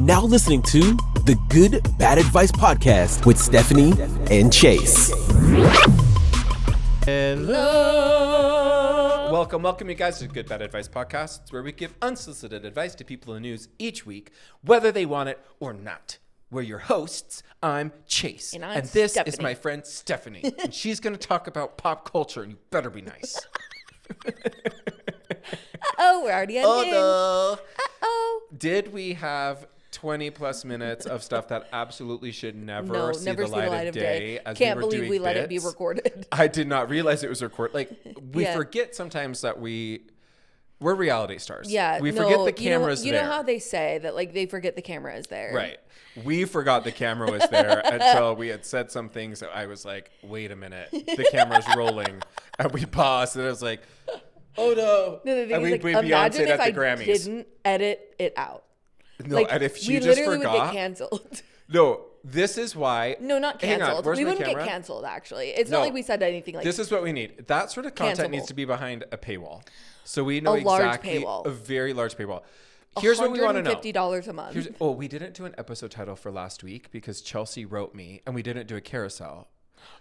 now listening to the Good Bad Advice Podcast with Stephanie and Chase. Hello. Welcome you guys to Good Bad Advice Podcast, where we give unsolicited advice to people in the news each week, whether they want it or not. We're your hosts. I'm Chase. And this Stephanie. is my friend Stephanie. And she's going to talk about pop culture, and you better be nice. Oh, we're already unhinged. Oh, no. Uh-oh. Did we have 20 plus minutes of stuff that absolutely should never see the light of day? As Can't we were believe doing we let it be bits? recorded. I did not realize it was recorded. Like, we Yeah. forget sometimes that we're reality stars. Yeah. We forget the camera's you there. know how they say that, like, they forget the camera is there. Right. We forgot the camera was there until we had said some things that I was like, wait a minute, the camera's rolling. And we paused and I was like, oh no. No, the thing And is, we like, Beyonce'd imagine at if the I Grammys. didn't edit it out. No, Like, and if we you just literally would get forgot. canceled. No, this is why. No, not Hang on, canceled. where's We my wouldn't camera? get canceled, actually. It's No. not like we said anything like This is what we need. That sort of content needs Cancelable. to be behind a paywall. So we know A large exactly paywall. a very large paywall. Here's what we want to know. $150 a month. We didn't do an episode title for last week because Chelsea wrote me and we didn't do a carousel.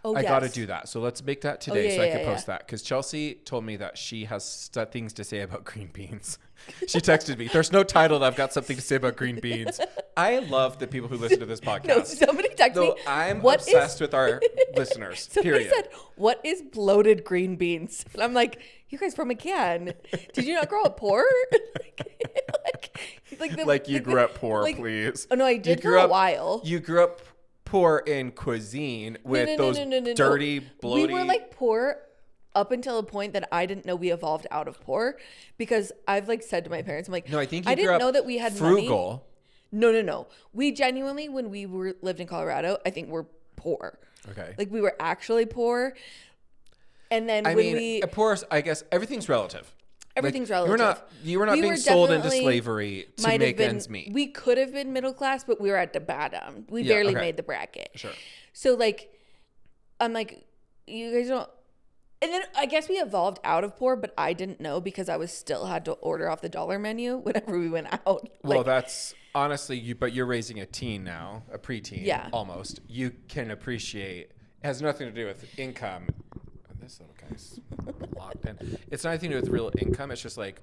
Oh, I got to yes. do that. So let's make that today yeah, so I yeah, can post that. Because Chelsea told me that she has things to say about green beans. She texted me. There's no title that I've got something to say about green beans. I love the people who listen to this podcast. No, somebody texted me. I'm "What obsessed is-" with our listeners, Somebody period. said, "What is bloated green beans?" And I'm like, "You guys from a can? Did you not grow up poor?" Like you grew up poor, please. Oh no, I did for a while. You grew up poor in cuisine with those dirty, bloaty. We were like poor up until a point that I didn't know we evolved out of poor, because I've like said to my parents, I'm like, No, I think you I grew didn't up know that we had money. frugal. No. We genuinely, when we lived in Colorado, I think we're poor. Okay. Like we were actually poor. And then poor, I guess everything's relative. Everything's Like, relative. You were not We being were sold into definitely- slavery to might have make been, ends meet. We could have been middle class, but we were at the bottom. We Yeah, barely okay. made the bracket. Sure. So like, I'm like, you guys don't. And then I guess we evolved out of poor, but I didn't know because I was still had to order off the dollar menu whenever we went out. Well, Like, that's honestly but you're raising a teen now, a preteen. Yeah. Almost. You can appreciate. It has nothing to do with income. This little guy's locked in. It's nothing to do with real income. It's just like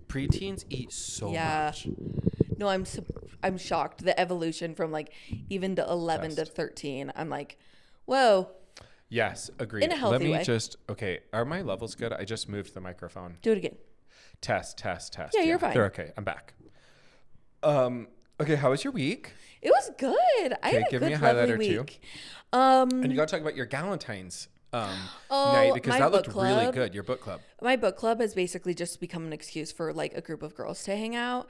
preteens eat so much. No, I'm shocked. The evolution from like even to 11 to 13. I'm like, whoa. Yes, agreed. In a healthy Let me way. okay, are my levels good? I just moved the microphone. Do it again. Test. Yeah, you're fine. They're okay. I'm back. Okay, how was your week? It was good. I had a give good, me a highlight lovely or two. week. And you got to talk about your Galentine's night because my that looked book really club. good. Your book club. My book club has basically just become an excuse for like a group of girls to hang out.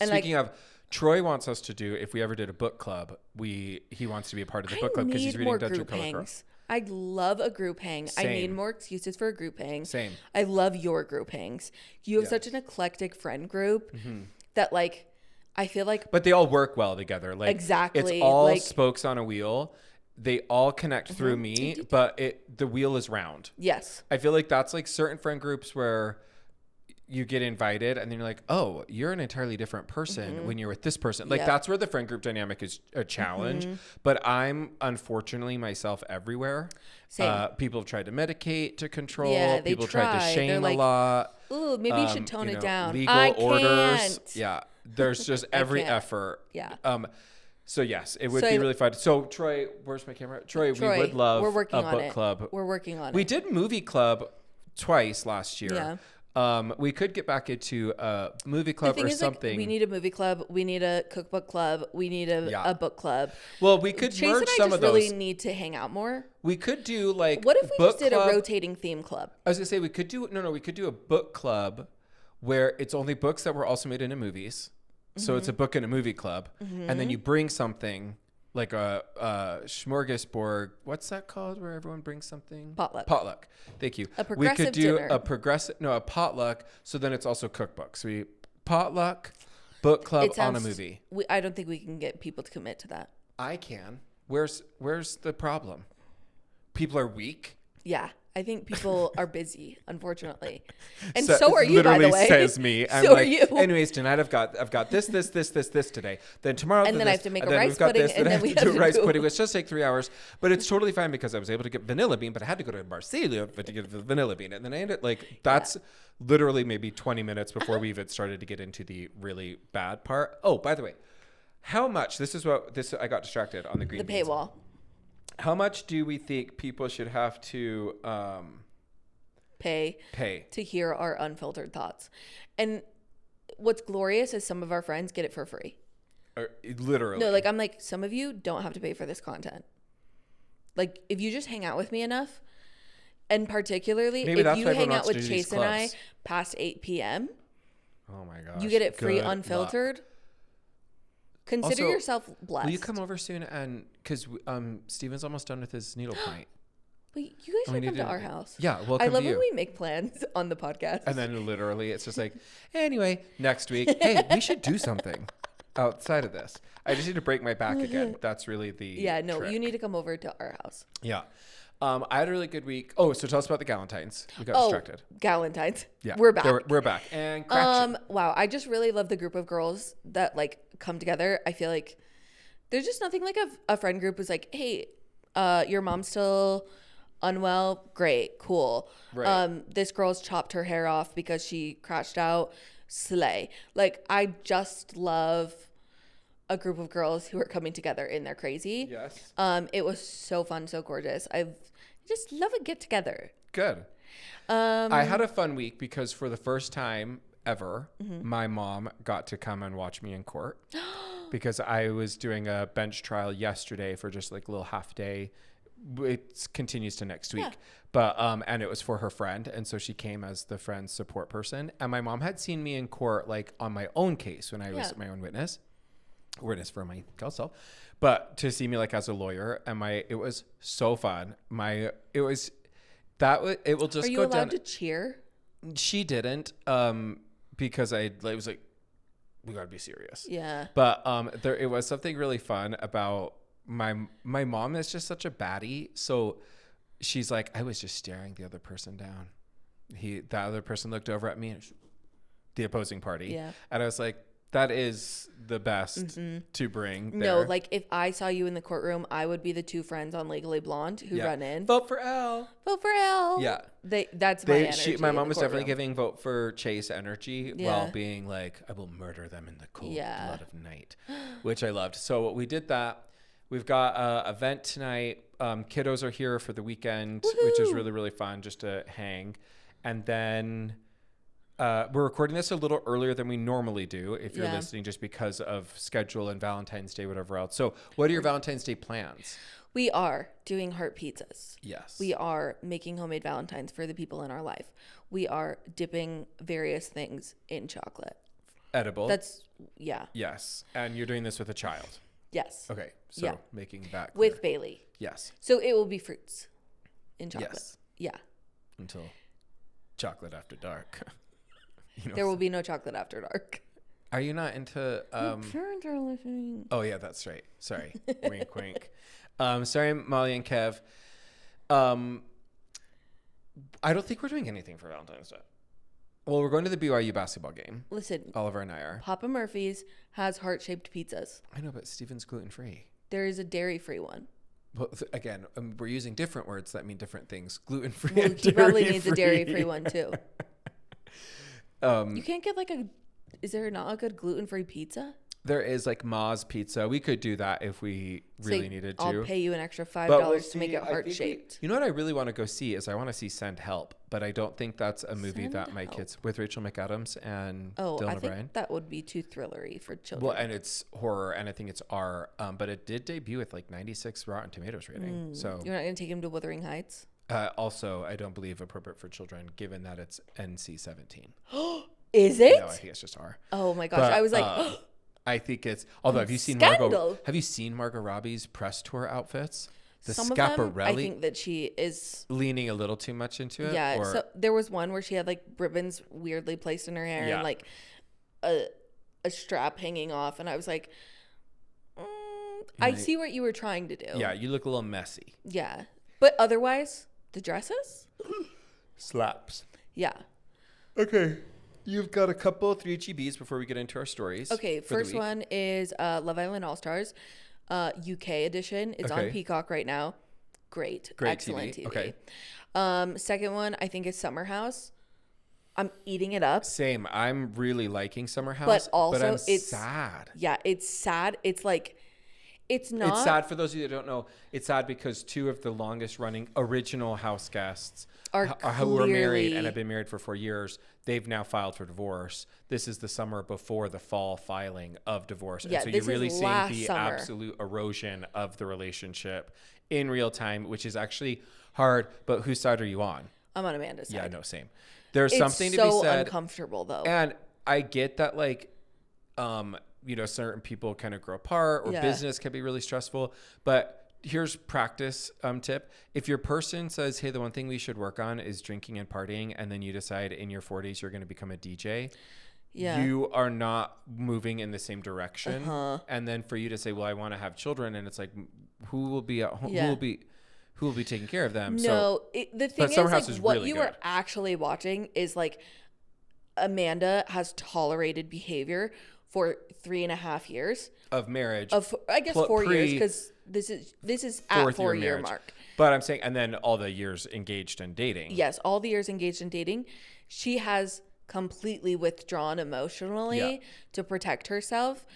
And Speaking of, Troy wants us to do, if we ever did a book club, he wants to be a part of the book club because he's reading Dungeon Color Girl. I love a group hang. Same. I need more excuses for a group hang. Same. I love your group hangs. You have such an eclectic friend group that like I feel like But they all work well together. Like Exactly, it's all like- spokes on a wheel. They all connect through me, but the wheel is round. yes. I feel like that's like certain friend groups where you get invited and then you're like, oh, you're an entirely different person when you're with this person. Like Yep. that's where the friend group dynamic is a challenge. But I'm unfortunately myself everywhere. Same. People have tried to medicate to control. Yeah, they People tried to try. They're shame like, a lot. Ooh, maybe you should tone it down. Legal I orders. can't. Yeah. There's just every can't. effort. Yeah. So yes, it would So be I- really fun. So Troy, where's my camera? Troy, we would love we're working a on book it. club. We're working on We it. did movie club twice last year. Yeah. We could get back into a movie The club thing or is, something. like, we need a movie club. We need a cookbook club. We need a book club. Well, we could Chase merge and I some just of those. really need to hang out more. We could do like What if we book just did club. a rotating theme club? I was gonna say we could do we could do a book club where it's only books that were also made into movies. So it's a book and a movie club, and then you bring something like a smorgasbord. What's that called? Where everyone brings something? Potluck. Potluck. Thank you. A We could progressive do dinner. a potluck. So then it's also cookbook. So we potluck, book club on a movie. I don't think we can get people to commit to that. I can. Where's the problem? People are weak. Yeah, I think people are busy, unfortunately. And so are you, by the way. Says me. I'm So like, are you. anyways, tonight I've got this today. Then tomorrow, And then I this, have to make and a then rice we've got pudding, this, and then I then we have to do have a to rice do- pudding, which just take 3 hours. But it's totally fine because I was able to get vanilla bean, but I had to go to Marseille to get the vanilla bean. And then I ended like, that's literally maybe 20 minutes before we even started to get into the really bad part. Oh, by the way, how much, I got distracted on the green The beans. paywall. How much do we think people should have to Pay to hear our unfiltered thoughts. And what's glorious is some of our friends get it for free. Literally. No, like I'm like, some of you don't have to pay for this content. Like if you just hang out with me enough, and particularly Maybe if you why everyone hang out wants to with do these Chase and I clubs. past 8 p.m., Oh my gosh. you get it free Good unfiltered. luck. Consider Also, yourself blessed. Will you come over soon? And because Steven's almost done with his needlepoint. But you guys we should come need to to- our house. Yeah, we'll I come love to when you. we make plans on the podcast. And then literally it's just like, anyway, next week, hey, we should do something outside of this. I just need to break my back again. That's really the trick. You need to come over to our house. Yeah. I had a really good week. Oh, so tell us about the Galentines. We got distracted. Galentine's. Yeah. We're back. We're back. And correction. Wow, I just really love the group of girls that like come together. I feel like there's just nothing like a friend group who's like, hey, your mom's still unwell. Great, cool. Right. This girl's chopped her hair off because she crashed out. Slay. Like I just love a group of girls who are coming together in their crazy. Yes. It was so fun, so gorgeous. I just love a get together. Good. I had a fun week because for the first time ever, my mom got to come and watch me in court because I was doing a bench trial yesterday for just like a little half day. It continues to next week, but and it was for her friend, and so she came as the friend's support person. And my mom had seen me in court like on my own case when I was my own witness for my self, but to see me like as a lawyer, and it was so fun. It will just Are you go allowed down. to cheer? She didn't, because I was like, we gotta be serious. Yeah. But it was something really fun about my mom is just such a baddie. So she's like, I was just staring the other person down. The other person looked over at me, the opposing party. Yeah. And I was like, that is the best to bring there. No, like if I saw you in the courtroom, I would be the two friends on Legally Blonde who run in. Vote for L. Vote for L. Yeah. That's my energy. My in mom the was definitely courtroom. giving vote for Chase energy while being like, I will murder them in the cold blood of night, which I loved. So we did that. We've got an event tonight. Kiddos are here for the weekend, which is really, really fun just to hang. And then we're recording this a little earlier than we normally do if you're listening, just because of schedule and Valentine's Day, whatever else. So what are your Valentine's Day plans? We are doing heart pizzas. Yes. We are making homemade Valentines for the people in our life. We are dipping various things in chocolate. Edible. Yes. And you're doing this with a child. Yes. Okay. So making that clear. With Bailey. Yes. So it will be fruits in chocolate. Yes. Yeah. Until chocolate after dark. There will be no chocolate after dark. Are you not into Parents are listening. Oh yeah, that's right. Sorry. Wink wink. Sorry, Molly and Kev. I don't think we're doing anything for Valentine's Day. Well, we're going to the BYU basketball game. Listen, Oliver and I are. Papa Murphy's has heart-shaped pizzas. I know, but Steven's gluten-free. There is a dairy-free one. Well, again, we're using different words that mean different things. Gluten-free Well, and he probably needs a dairy-free. dairy-free one too. You can't get is there not a good gluten-free pizza? There is like Ma's Pizza. We could do that if we really needed to. I'll pay you an extra $5 we'll to make see. it heart-shaped. You know what I really want to go see is I want to see Send Help, but I don't think that's a movie that my kids, with Rachel McAdams and Dylan I O'Brien. think that would be too thrillery for children. Well, and it's horror, and I think it's R, but it did debut with like 96 Rotten Tomatoes rating. So You're not going to take him to Wuthering Heights? also, I don't believe appropriate for children, given that it's NC-17. Is it? No, I think it's just R. Oh my gosh. But, I was like, I think it's. Although, have you seen Scandal. Have you seen Margot Robbie's press tour outfits? The some Scaparelli. of them, I think that she is. Leaning a little too much into it. Yeah. Or, So there was one where she had like ribbons weirdly placed in her hair and like a strap hanging off, and I was like, I see what you were trying to do. Yeah, you look a little messy. Yeah, but otherwise, the dresses. Slaps. Yeah. Okay. You've got a couple 3GBs before we get into our stories. Okay, first one is Love Island All Stars, UK edition. It's on Peacock right now. Great excellent TV. Okay. Second one, I think is Summer House. I'm eating it up. Same. I'm really liking Summer House, but also it's sad. Yeah, it's sad. It's like, it's not. It's sad for those of you that don't know. It's sad because two of the longest running original house guests who are married and have been married for 4 years, they've now filed for divorce. This is the summer before the fall filing of divorce. Yeah, and so you're really seeing the summer. absolute erosion of the relationship in real time, which is actually hard. But whose side are you on? I'm on Amanda's side. Yeah, no, same. There's it's something to so be said. Uncomfortable though. And I get that, like, certain people kind of grow apart, or business can be really stressful. But here's practice tip. If your person says, hey, the one thing we should work on is drinking and partying, and then you decide in your 40s you're going to become a DJ, you are not moving in the same direction. And then for you to say, well, I want to have children, and it's like, who will be at home? Who will be taking care of them? No, the thing is, like, what really you are actually watching is like Amanda has tolerated behavior for 3.5 years of marriage. I guess 4 years, because this is at 4 year mark. But I'm saying, and then all the years engaged in dating. Yes, all the years engaged in dating. She has completely withdrawn emotionally to protect herself,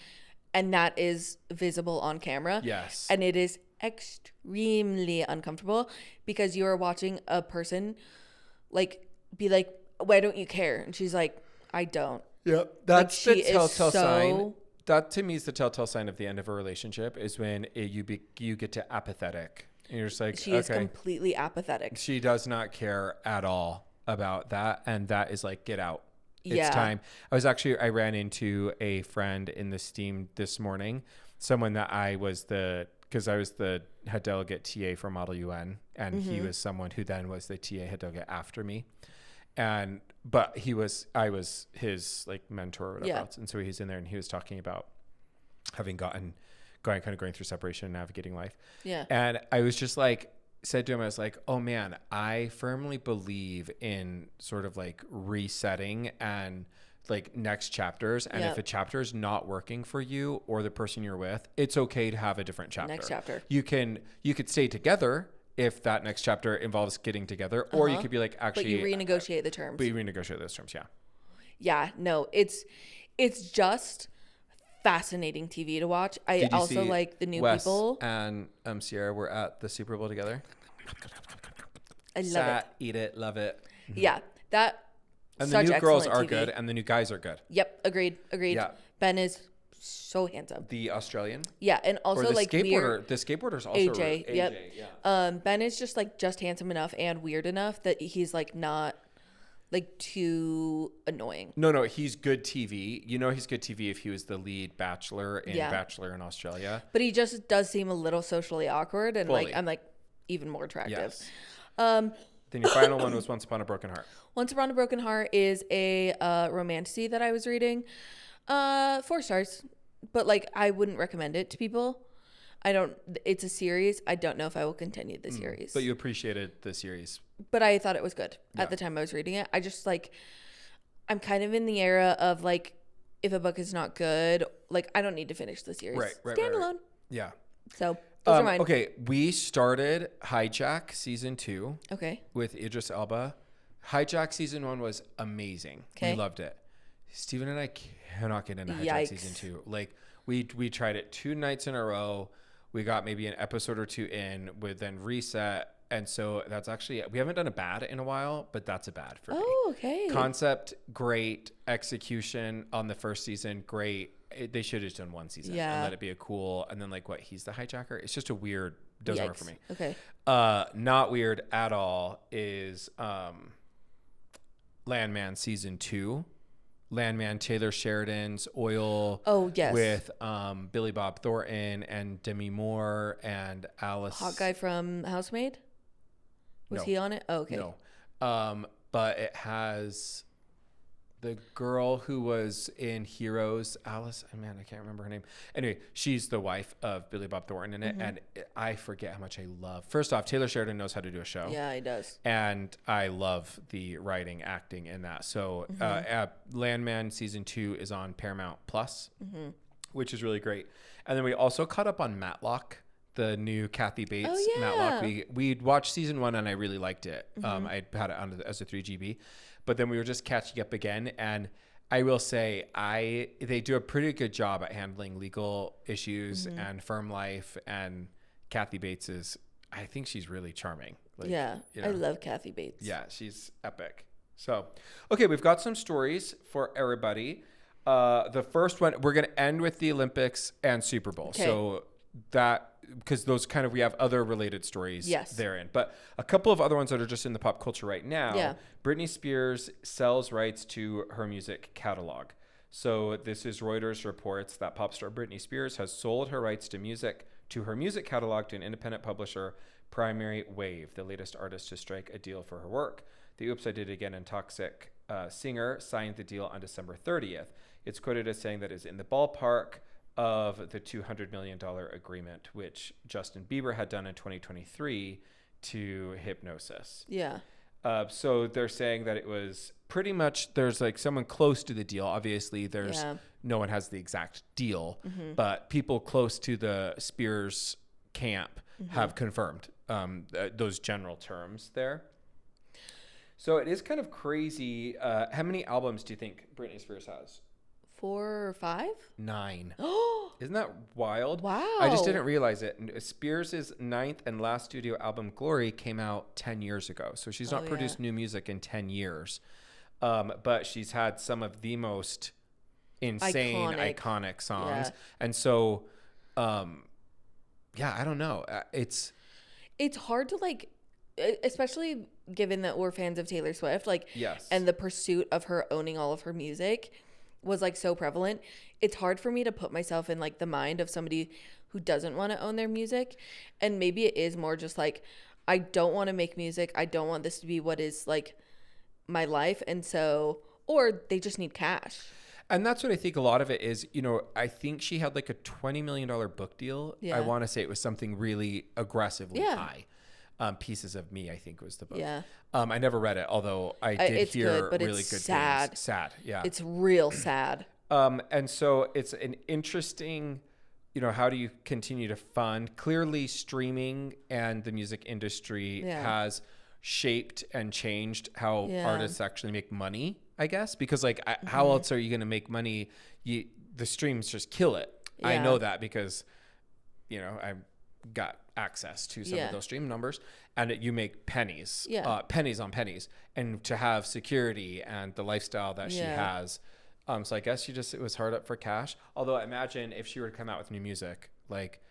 and that is visible on camera. Yes. And it is extremely uncomfortable because you are watching a person like be like, why don't you care? And she's like, I don't. Yeah, that's like, the telltale sign. That to me is the telltale sign of the end of a relationship, is when you get to apathetic, and you're just like, she is completely apathetic. She does not care at all about that, and that is like, get out. It's time. I ran into a friend in the Steam this morning, someone that because I was the head delegate TA for Model UN, and he was someone who then was the TA head delegate after me. But I was his like mentor or whatever else. And so he's in there, and he was talking about having going through separation and navigating life. Yeah. And I was just like, said to him, I was like, oh man, I firmly believe in sort of like resetting and like next chapters. And if a chapter is not working for you or the person you're with, it's okay to have a different chapter. Next chapter. You could stay together if that next chapter involves getting together, or you could be like, actually, but you renegotiate the terms. But you renegotiate those terms. Yeah. Yeah. No, it's just fascinating TV to watch. I also like the new Wes people. And Sierra were at the Super Bowl together. I love it. Eat it, love it. Yeah, that. And the new girls are good, and the new guys are good. Yep, agreed. Yeah. Ben is so handsome. The Australian. Yeah, and also the like skateboarder. weird. The skateboarder's also AJ. Yep. Yeah. Ben is just handsome enough and weird enough that he's like not like too annoying. No, he's good TV. You know, he's good TV if he was the lead bachelor in Bachelor in Australia. But he just does seem a little socially awkward, and like I'm like even more attractive. Yes. Then your final one was Once Upon a Broken Heart. Once Upon a Broken Heart is a romantasy that I was reading. 4 stars, but like I wouldn't recommend it to people. It's a series. I don't know if I will continue the series. But you appreciated the series. But I thought it was good at the time I was reading it. I just like, I'm kind of in the era of like, if a book is not good, like I don't need to finish the series. Right. Standalone. Yeah. So those are mine. Okay, we started Hijack season 2. Okay. With Idris Elba. Hijack season 1 was amazing. Okay. We loved it. Steven and I cannot get into Hijack season 2. Like we tried it 2 nights in a row. We got maybe an episode or 2 in, would then reset. And so that's actually, we haven't done a bad in a while, but that's a bad for me. Oh, okay. Concept, great. Execution on the first season, great. They should have just done 1 season and let it be a cool. And then like, what, he's the hijacker? It's just a weird, doesn't work for me. Okay. Not weird at all is Landman season 2. Landman, Taylor Sheridan's Oil. Oh, yes. With Billy Bob Thornton and Demi Moore and Alice. Hot guy from Housemaid? Was he on it? Oh, okay. No. But it has the girl who was in Heroes, Alice, man, I can't remember her name. Anyway, she's the wife of Billy Bob Thornton in it. And I forget how much I love. First off, Taylor Sheridan knows how to do a show. Yeah, he does. And I love the writing, acting in that. So Landman season 2 is on Paramount Plus, which is really great. And then we also caught up on Matlock, the new Kathy Bates Matlock. We'd watched season 1 and I really liked it. I had it on as a 3GB. But then we were just catching up again, and I will say they do a pretty good job at handling legal issues and firm life. And Kathy Bates I think she's really charming. Like, I love Kathy Bates. Yeah, she's epic. So, okay, we've got some stories for everybody. The first one, we're going to end with the Olympics and Super Bowl. Okay. So that, because those kind of, we have other related stories therein. But a couple of other ones that are just in the pop culture right now. Yeah. Britney Spears sells rights to her music catalog. So this is Reuters reports that pop star Britney Spears has sold her rights to her music catalog to an independent publisher, Primary Wave, the latest artist to strike a deal for her work. The Oops, I Did It Again and Toxic singer signed the deal on December 30th. It's quoted as saying that it's in the ballpark of the $200 million agreement, which Justin Bieber had done in 2023 to Hypnosis. Yeah. So they're saying that it was pretty much, there's like someone close to the deal. Obviously, no one has the exact deal, but people close to the Spears camp have confirmed those general terms there. So it is kind of crazy. How many albums do you think Britney Spears has? 4 or 5? 9. Isn't that wild? Wow. I just didn't realize it. Spears' 9th and last studio album, Glory, came out 10 years ago. So she's not produced new music in 10 years. But she's had some of the most insane, iconic songs. Yeah. And so, I don't know. It's hard to like, especially given that we're fans of Taylor Swift, like, yes, and the pursuit of her owning all of her music was like so prevalent. It's hard for me to put myself in like the mind of somebody who doesn't want to own their music. And maybe it is more just like, I don't want to make music. I don't want this to be what is like my life. And so, or they just need cash. And that's what I think a lot of it is. You know, I think she had like a $20 million book deal. Yeah. I want to say it was something really aggressively high. Pieces of Me, I think, was the book. Yeah. I never read it, although I did hear good, really it's good sad. things. Sad, yeah. It's real sad. And so it's an interesting, how do you continue to fund? Clearly, streaming and the music industry has shaped and changed how artists actually make money, I guess. Because, like, how else are you going to make money? The streams just kill it. Yeah. I know that because, I got access to some of those stream numbers, and you make pennies, pennies on pennies, and to have security and the lifestyle that she has. So I guess it was hard up for cash. Although I imagine if she were to come out with new music, like,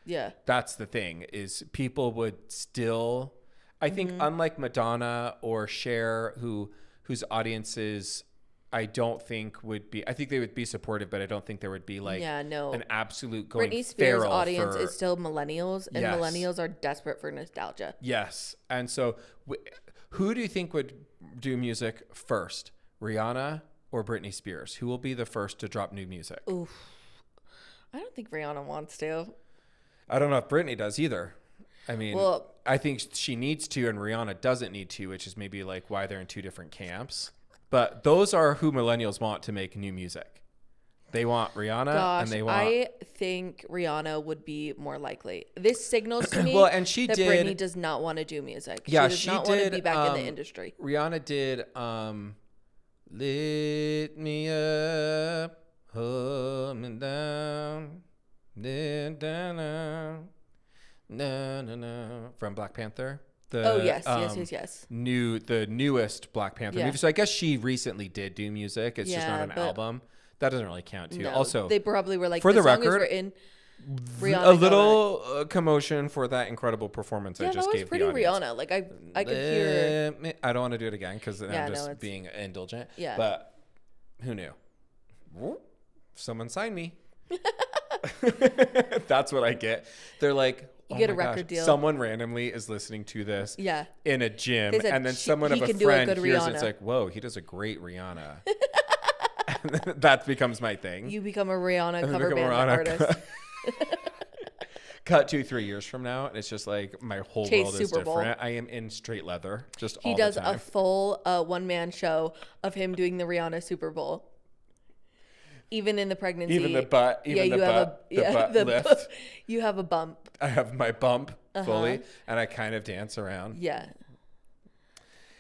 that's the thing, is people would still, I think, unlike Madonna or Cher, whose audiences I don't think would be, I think they would be supportive, but I don't think there would be like an absolute going Britney Spears' feral audience is still millennials, and millennials are desperate for nostalgia. Yes. And so who do you think would do music first, Rihanna or Britney Spears? Who will be the first to drop new music? Oof. I don't think Rihanna wants to. I don't know if Britney does either. I mean, I think she needs to, and Rihanna doesn't need to, which is maybe like why they're in two different camps. But those are who millennials want to make new music. They want Rihanna, and they want. I think Rihanna would be more likely. This signals to me that Britney does not want to do music. Yeah, she does not want to be back in the industry. Rihanna did "Lit Me Up, Hold Me Down, no, from Black Panther. Yes. The newest Black Panther movie. So I guess she recently did do music. It's just not an album. That doesn't really count too. No, also, they probably were like, for the song record, is written. Rihanna a little commotion for that incredible performance I just gave the audience. Rihanna. Like I could hear. I don't want to do it again because I'm just being indulgent. Yeah. But who knew? Someone signed me. That's what I get. They're like, you get a record deal. Someone randomly is listening to this in a gym, and then someone of a friend hears it, it's like, whoa, he does a great Rihanna. that becomes my thing. You become a Rihanna And then cover become a band Rihanna artist. Cut 2-3 years from now, and it's just like my whole Chase world is Super Bowl. different. I am in straight leather, just He all does the time. a full one-man show of him doing the Rihanna Super Bowl. Even in the pregnancy. Even the butt. Even the butt lift. You have a bump. I have my bump fully, and I kind of dance around. Yeah.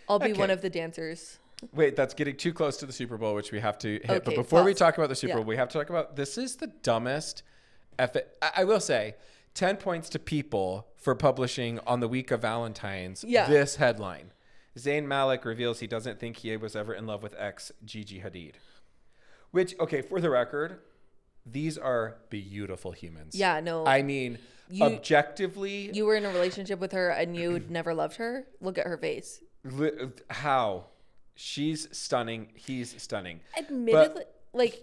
I'll be Okay. one of the dancers. Wait, that's getting too close to the Super Bowl, which we have to hit. Okay, But before we pause. talk about the Super Yeah. Bowl, we have to talk about this is the dumbest I will say 10 points to People for publishing on the week of Valentine's this headline. Zayn Malik reveals he doesn't think he was ever in love with ex Gigi Hadid. Which, okay, for the record, these are beautiful humans. Yeah, no. I mean, objectively. You were in a relationship with her and you never loved her? Look at her face. How? She's stunning. He's stunning. Admittedly,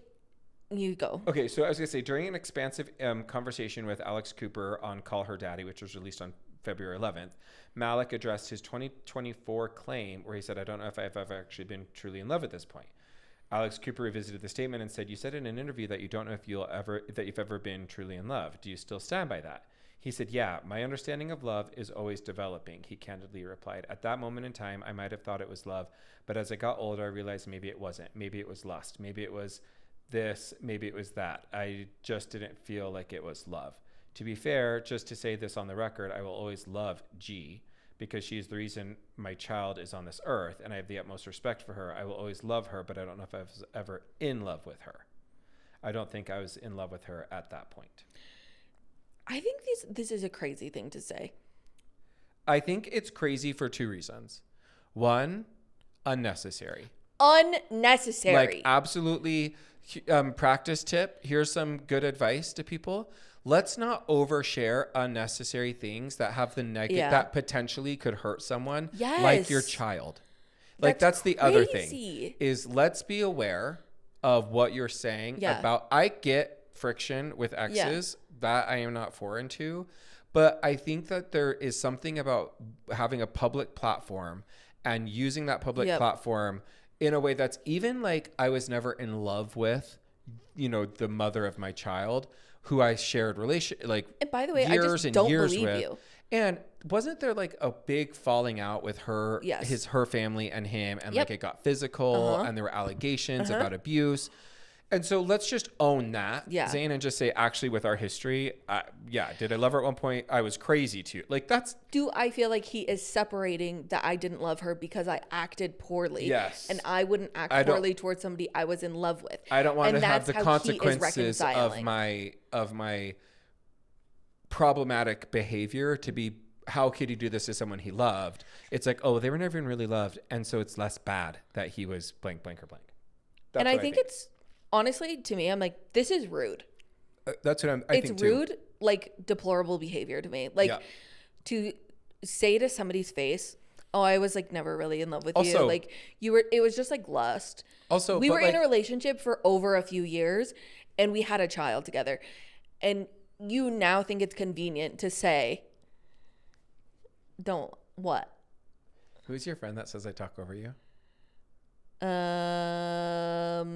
you go. Okay, so I was going to say, during an expansive conversation with Alex Cooper on Call Her Daddy, which was released on February 11th, Malik addressed his 2024 claim where he said, I don't know if I've ever actually been truly in love at this point. Alex Cooper revisited the statement and said, you said in an interview that you don't know if you've ever been truly in love. Do you still stand by that? He said, yeah, my understanding of love is always developing, he candidly replied. At that moment in time, I might have thought it was love, but as I got older, I realized maybe it wasn't. Maybe it was lust. Maybe it was this. Maybe it was that. I just didn't feel like it was love. To be fair, just to say this on the record, I will always love G because she is the reason my child is on this earth, and I have the utmost respect for her. I will always love her, but I don't know if I was ever in love with her. I don't think I was in love with her at that point. I think this is a crazy thing to say. I think it's crazy for two reasons. One, unnecessary. Unnecessary. Like, absolutely. Practice tip. Here's some good advice to people. Let's not overshare unnecessary things that have the negative that potentially could hurt someone, like your child. Like that's the other thing is let's be aware of what you're saying about. I get friction with exes that I am not foreign to, but I think that there is something about having a public platform and using that public platform in a way that's even like I was never in love with, the mother of my child, who I shared and by the way, years I just and don't years believe with. you. And wasn't there like a big falling out with her, her family and him, and like it got physical and there were allegations about abuse. And so let's just own that, Zayn, and just say, actually, with our history, did I love her at one point? I was crazy too. Like that's. Do I feel like he is separating that I didn't love her because I acted poorly? Yes. And I wouldn't act poorly towards somebody I was in love with. I don't want to have the how consequences of my problematic behavior to be, how could he do this to someone he loved? It's like, oh, they were never even really loved. And so it's less bad that he was blank, blank, or blank. That's and I think it's, honestly, to me, I'm like, this is rude. That's what I think too. It's rude, like deplorable behavior to me. Like to say to somebody's face, oh, I was like never really in love with you. Like it was just like lust. Also, we were in a relationship for over a few years and we had a child together. And you now think it's convenient to say, what? Who's your friend that says I talk over you?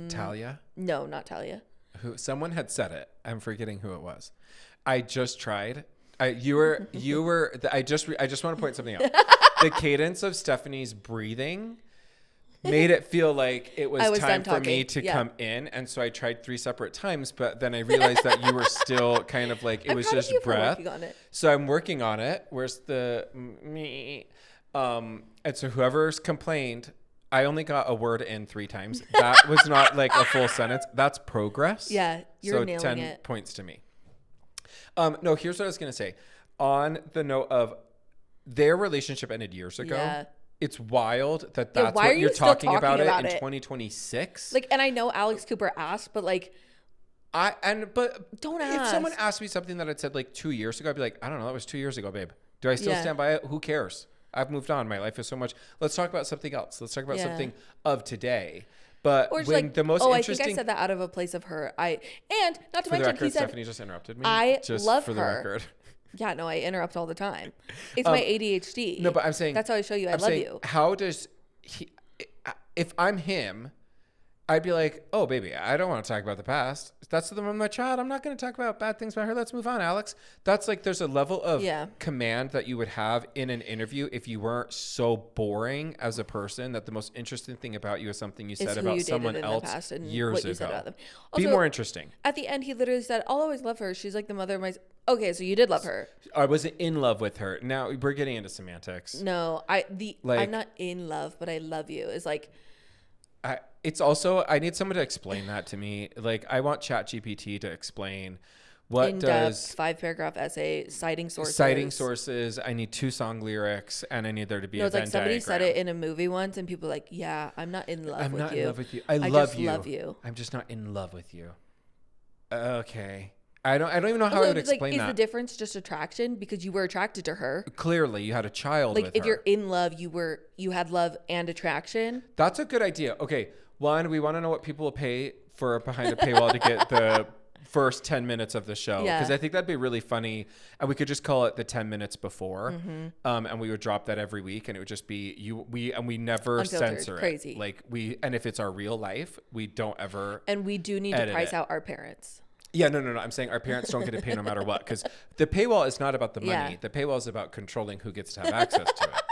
Talia? No, not Talia. Someone had said it. I'm forgetting who it was. I just tried. I just want to point something out. The cadence of Stephanie's breathing made it feel like it was time for me to come in. And so I tried 3 separate times, but then I realized that you were still kind of like, it was just breath. So I'm working on it. Where's the me? And so whoever's complained, I only got a word in 3 times. That was not like a full sentence. That's progress. Yeah, you're nailing 10 it. points to me. No, here's what I was going to say. On the note of their relationship ended years ago. Yeah. It's wild that that's what you're talking about it in 2026. Like, and I know Alex Cooper asked, but like, don't ask. If someone asked me something that I'd said like 2 years ago, I'd be like, I don't know, that was 2 years ago, babe. Do I still stand by it? Who cares? I've moved on. My life is so much. Let's talk about something else. Let's talk about something of today. But when like, the most interesting... I think I said that out of a place of her. And not to mention, record, he said... Stephanie just interrupted me. I just love for her. The record. Yeah, no, I interrupt all the time. It's my ADHD. No, but I'm saying... That's how I show you I love you. How does he... If I'm him I'd be like, oh, baby, I don't want to talk about the past. That's the woman of my child. I'm not going to talk about bad things about her. Let's move on, Alex. That's like, there's a level of command that you would have in an interview if you weren't so boring as a person that the most interesting thing about you is something you said about someone else years ago. Also, be more interesting. At the end, he literally said, I'll always love her. She's like the mother of my... Okay, so you did love her. I wasn't in love with her. Now, we're getting into semantics. No, I'm not in love, but I love you. It's like... It's also, I need someone to explain that to me. Like, I want ChatGPT to explain what in-depth 5-paragraph essay, citing sources. I need 2 song lyrics, and I need there to be a Venn diagram. Somebody said it in a movie once, and people were like, yeah, I'm not in love with you. I'm not in love with you. I love you. I'm just not in love with you. Okay. I don't even know how I would explain that. Is the difference just attraction? Because you were attracted to her. Clearly, you had a child with her. Like, if you're in love, you had love and attraction. That's a good idea. Okay, one, we want to know what people will pay for behind a paywall to get the first 10 minutes of the show. Because I think that'd be really funny. And we could just call it the 10 minutes before. And we would drop that every week. And it would just be we never Unfiltered, censor crazy. It. Like and if it's our real life, we don't ever. And we do need to price out our parents. Yeah, no. I'm saying our parents don't get to pay no matter what. Because the paywall is not about the money. Yeah. The paywall is about controlling who gets to have access to it.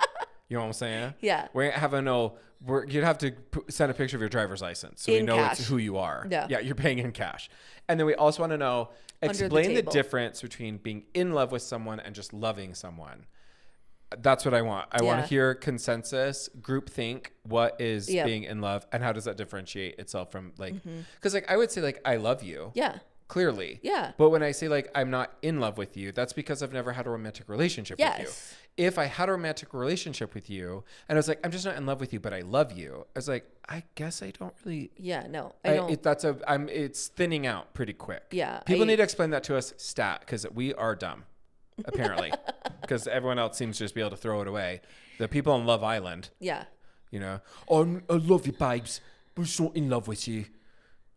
You know what I'm saying? Yeah. You'd have to send a picture of your driver's license so we know it's who you are. Yeah, you're paying in cash. And then we also want to know, explain the difference between being in love with someone and just loving someone. That's what I want. I want to hear consensus, groupthink, what is being in love, and how does that differentiate itself from like, because like I would say like, I love you. Yeah. Clearly. Yeah. But when I say like, I'm not in love with you, that's because I've never had a romantic relationship with you. If I had a romantic relationship with you and I was like, I'm just not in love with you, but I love you. I was like, I guess I don't really. Yeah, no, I don't. It's thinning out pretty quick. Yeah. People need to explain that to us stat because we are dumb, apparently, because everyone else seems to just be able to throw it away. The people on Love Island. Yeah. You know, oh, I love you, babes, but I'm just not in love with you.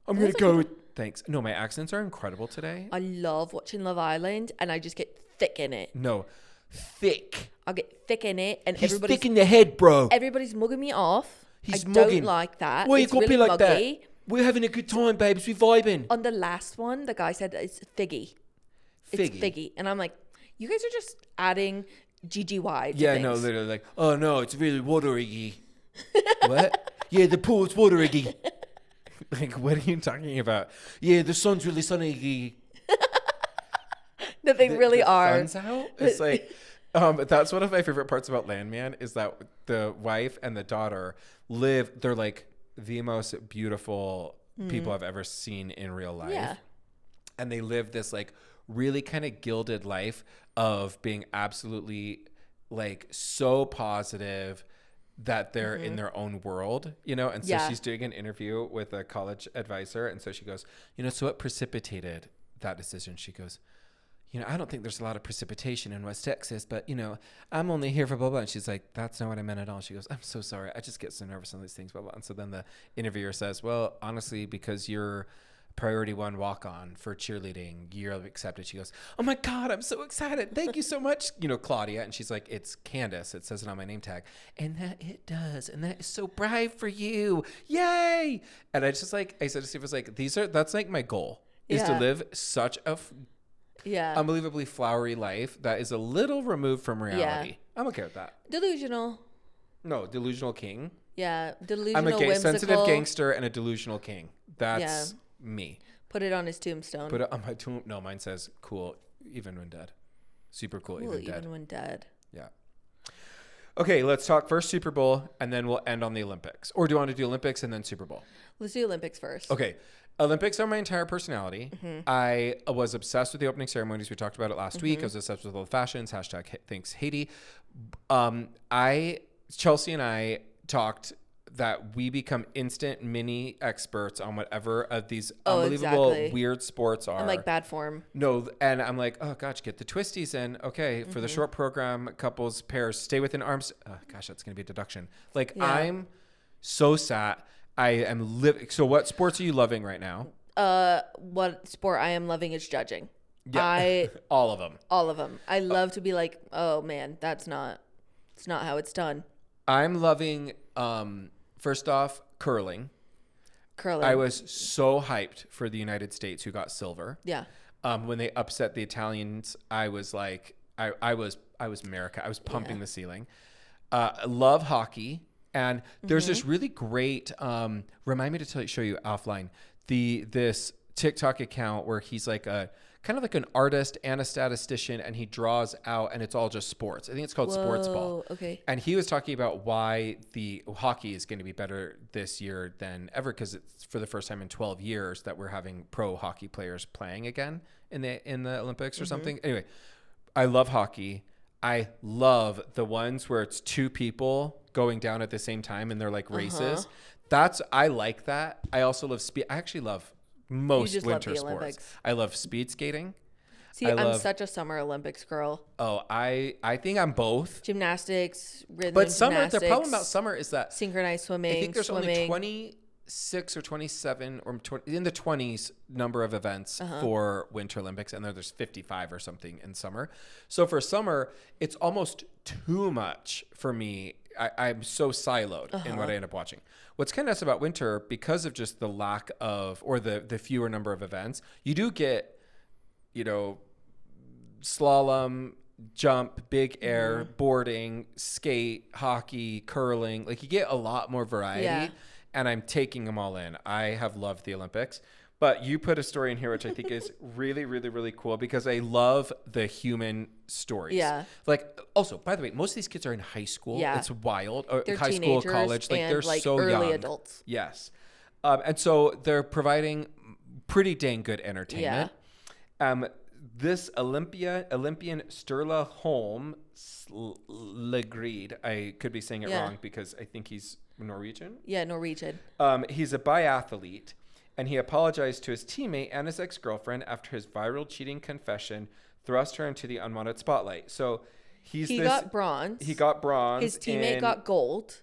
I'm going to go with. Thanks. No, my accents are incredible today. I love watching Love Island and I just get thick in it. No, thick. I'll get thick in it and He's thick in the head, bro. Everybody's mugging me off. He's don't like that. Why you got to be like that? We're having a good time, babes. We're vibing. On the last one, the guy said it's figgy. It's figgy. And I'm like, you guys are just adding GGY to things. No, literally like, oh no, it's really watery. What? Yeah, the pool's watery. Like, what are you talking about? Yeah, the sun's really sunny. No, they really are. The sun's out? It's like, that's one of my favorite parts about Landman is that the wife and the daughter they're like the most beautiful people I've ever seen in real life. Yeah. And they live this like really kind of gilded life of being absolutely like so positive that they're in their own world, you know? And so she's doing an interview with a college advisor. And so she goes, so what precipitated that decision? She goes, I don't think there's a lot of precipitation in West Texas, but, I'm only here for blah, blah. And she's like, that's not what I meant at all. She goes, I'm so sorry. I just get so nervous on these things, blah, blah. And so then the interviewer says, well, honestly, because you're priority 1 walk-on for cheerleading, you're accepted. She goes, oh my God, I'm so excited. Thank you so much, Claudia. And she's like, it's Candace. It says it on my name tag. And that it does. And that is so brave for you. Yay. And I said to Steve, I was like, that's like my goal is to live such a unbelievably flowery life that is a little removed from reality. I'm okay with that. Delusional. No, delusional king. Yeah. Delusional, I'm a whimsical. sensitive gangster and a delusional king. That's me. Put it on his tombstone. Put it on my tomb. No, mine says cool even when dead. Super cool even when dead. Yeah. Okay, let's talk first Super Bowl and then we'll end on the Olympics. Or do you want to do Olympics and then Super Bowl? Let's do Olympics first. Okay. Olympics are my entire personality. I was obsessed with the opening ceremonies. We talked about it last week. I was obsessed with all the fashions. #thanks Haiti. Chelsea and I talked that we become instant mini experts on whatever of these unbelievable weird sports are. I'm like bad form. No, and I'm like, oh gosh, get the twisties in. Okay, for the short program, couples, pairs, stay within arms. Oh gosh, that's gonna be a deduction. Like I'm so sat. I am living. So what sports are you loving right now? What sport I am loving is judging. Yeah, all of them. All of them. I love to be like, oh man, it's not how it's done. I'm loving, first off, curling. Curling. I was so hyped for the United States, who got silver. Yeah. When they upset the Italians, I was like, I was America. I was pumping the ceiling. Love hockey. And there's this really great, remind me to show you offline, this TikTok account where he's like kind of like an artist and a statistician, and he draws out, and it's all just sports. I think it's called Sports Ball. Okay. And he was talking about why the hockey is going to be better this year than ever, because it's for the first time in 12 years that we're having pro hockey players playing again in the Olympics or something. Anyway, I love hockey. I love the ones where it's two people going down at the same time and they're like races. I like that. I also love speed. I actually love most winter sports. Olympics. I love speed skating. See, I'm such a summer Olympics girl. Oh, I think I'm both. Gymnastics, rhythm but summer, gymnastics, the problem about summer is that synchronized swimming. I think there's only 26 or 27 or in the 20s number of events for Winter Olympics, and there's 55 or something in summer. So for summer, it's almost too much for me. I'm so siloed in what I end up watching. What's kind of nice about winter, because of just the lack of, or the fewer number of events, you do get, slalom, jump, big air, boarding, skate, hockey, curling. Like, you get a lot more variety, and I'm taking them all in. I have loved the Olympics. But you put a story in here, which I think is really, really, really cool, because I love the human stories. Yeah. Like, also, by the way, most of these kids are in high school. Yeah. It's wild. They're high school, college. Like, they're so early young. Adults. Yes. And so they're providing pretty dang good entertainment. Yeah. This Olympian Sturla Holm Legreed, I could be saying it wrong because I think he's Norwegian. Yeah, Norwegian. He's a biathlete. And he apologized to his teammate and his ex-girlfriend after his viral cheating confession thrust her into the unwanted spotlight. So he got bronze. He got bronze. His teammate got gold.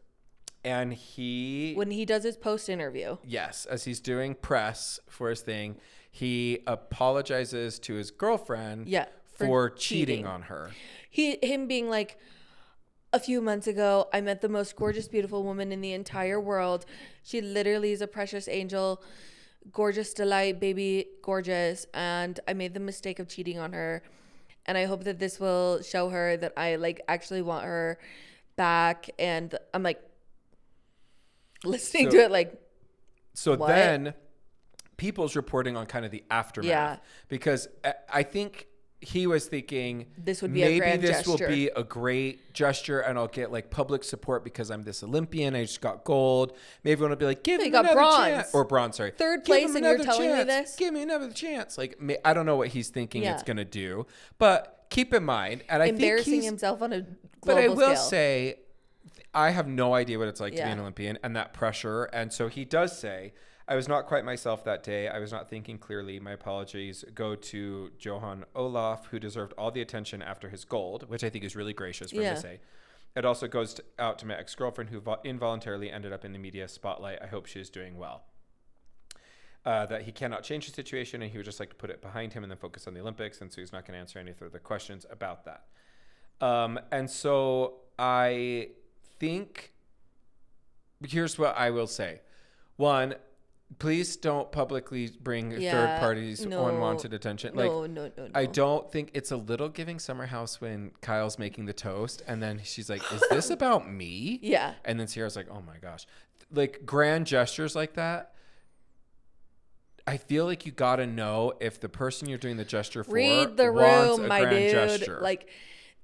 And when he does his post interview. Yes, as he's doing press for his thing, he apologizes to his girlfriend for cheating on her. Him being like, a few months ago, I met the most gorgeous, beautiful woman in the entire world. She literally is a precious angel. Gorgeous delight, baby, gorgeous. And I made the mistake of cheating on her. And I hope that this will show her that I actually want her back. And I'm listening to it So what? Then people's reporting on kind of the aftermath. Because I think he was thinking this would be a grand gesture. Will be a great gesture, and I'll get public support because I'm this Olympian. I just got gold. Maybe everyone will be like, give me another chance. Or bronze, sorry. Third place, and you're telling me this? Give me another chance. I don't know what he's thinking it's going to do, but keep in mind, and I think embarrassing himself on a global But I will scale. say, I have no idea what it's like to be an Olympian and that pressure. And so he does say, I was not quite myself that day. I was not thinking clearly. My apologies go to Johan Olaf, who deserved all the attention after his gold, which I think is really gracious for him to say. It also goes out to my ex-girlfriend, who involuntarily ended up in the media spotlight. I hope she is doing well. That he cannot change the situation, and he would just like to put it behind him and then focus on the Olympics. And so he's not going to answer any further questions about that. And so I think here's what I will say. One, please don't publicly bring third parties unwanted attention. No. I don't think it's a little giving Summer House when Kyle's making the toast and then she's like, is this about me? Yeah. And then Sierra's like, oh my gosh. Grand gestures like that, I feel like you got to know if the person you're doing the gesture for read the wants room, a my grand dude. gesture.